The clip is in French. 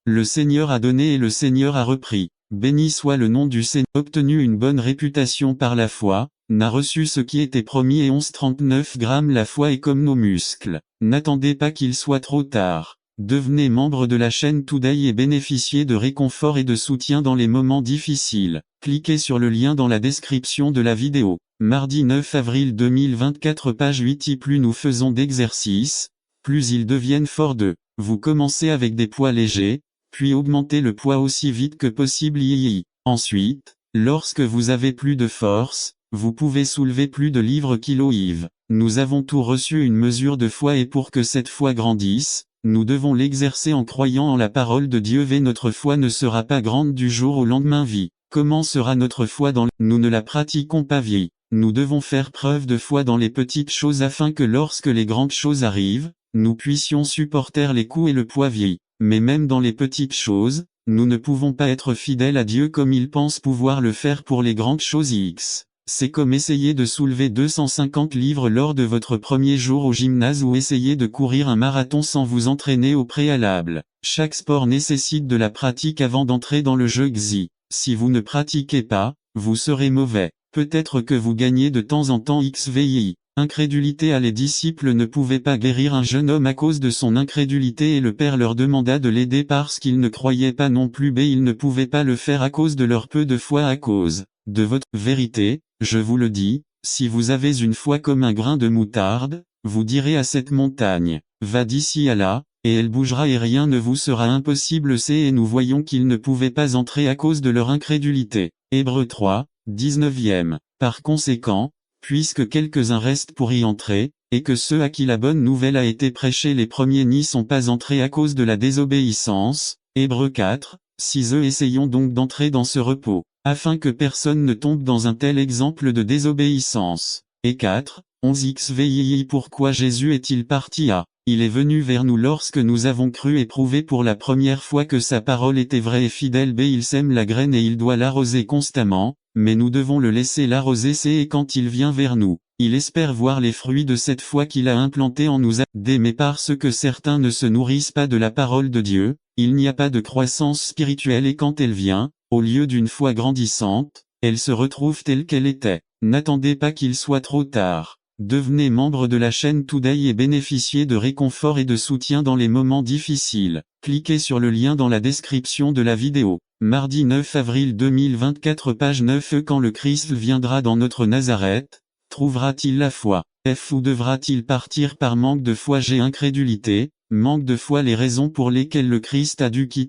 Le Seigneur a donné et le Seigneur a repris. Béni soit le nom du Seigneur. Obtenu une bonne réputation par la foi, n'a reçu ce qui était promis et 11,39 grammes. La foi est comme nos muscles. N'attendez pas qu'il soit trop tard. Devenez membre de la chaîne Today et bénéficiez de réconfort et de soutien dans les moments difficiles. Cliquez sur le lien dans la description de la vidéo. Mardi 9 avril 2024 page 8. Plus nous faisons d'exercices, plus ils deviennent forts de. Vous commencez avec des poids légers, puis augmentez le poids aussi vite que possible. Ensuite, lorsque vous avez plus de force, vous pouvez soulever plus de livres kilo. Nous avons tous reçu une mesure de foi et pour que cette foi grandisse, nous devons l'exercer en croyant en la parole de Dieu. Notre foi ne sera pas grande du jour au lendemain. Comment sera notre foi Nous ne la pratiquons pas. Nous devons faire preuve de foi dans les petites choses afin que lorsque les grandes choses arrivent, nous puissions supporter les coups et le poids. Mais même dans les petites choses, nous ne pouvons pas être fidèles à Dieu comme il pense pouvoir le faire pour les grandes choses. C'est comme essayer de soulever 250 livres lors de votre premier jour au gymnase ou essayer de courir un marathon sans vous entraîner au préalable. Chaque sport nécessite de la pratique avant d'entrer dans le jeu. Si vous ne pratiquez pas, vous serez mauvais. Peut-être que vous gagnez de temps en temps. Incrédulité. Les disciples ne pouvaient pas guérir un jeune homme à cause de son incrédulité et le Père leur demanda de l'aider parce qu'ils ne croyaient pas non plus. Ils ne pouvaient pas le faire à cause de leur peu de foi. À cause de votre vérité, je vous le dis, si vous avez une foi comme un grain de moutarde, vous direz à cette montagne, va d'ici à là, et elle bougera et rien ne vous sera impossible. Et nous voyons qu'ils ne pouvaient pas entrer à cause de leur incrédulité. Hébreux 3, 19e. Par conséquent, puisque quelques-uns restent pour y entrer, et que ceux à qui la bonne nouvelle a été prêchée les premiers n'y sont pas entrés à cause de la désobéissance. Hébreux 4, 6. Essayons donc d'entrer dans ce repos, afin que personne ne tombe dans un tel exemple de désobéissance. Et 4, 11 xvii. Pourquoi Jésus est-il parti à Il est venu vers nous lorsque nous avons cru et prouvé pour la première fois que sa parole était vraie et fidèle. Il sème la graine et il doit l'arroser constamment, mais nous devons le laisser l'arroser. Et quand il vient vers nous, il espère voir les fruits de cette foi qu'il a implantée en nous. Mais parce que certains ne se nourrissent pas de la parole de Dieu, il n'y a pas de croissance spirituelle et quand elle vient, au lieu d'une foi grandissante, elle se retrouve telle qu'elle était. N'attendez pas qu'il soit trop tard. Devenez membre de la chaîne Today et bénéficiez de réconfort et de soutien dans les moments difficiles. Cliquez sur le lien dans la description de la vidéo. Mardi 9 avril 2024 page 9. Quand le Christ viendra dans notre Nazareth, trouvera-t-il la foi? Ou devra-t-il partir par manque de foi? Incrédulité, manque de foi. Les raisons pour lesquelles le Christ a dû quitter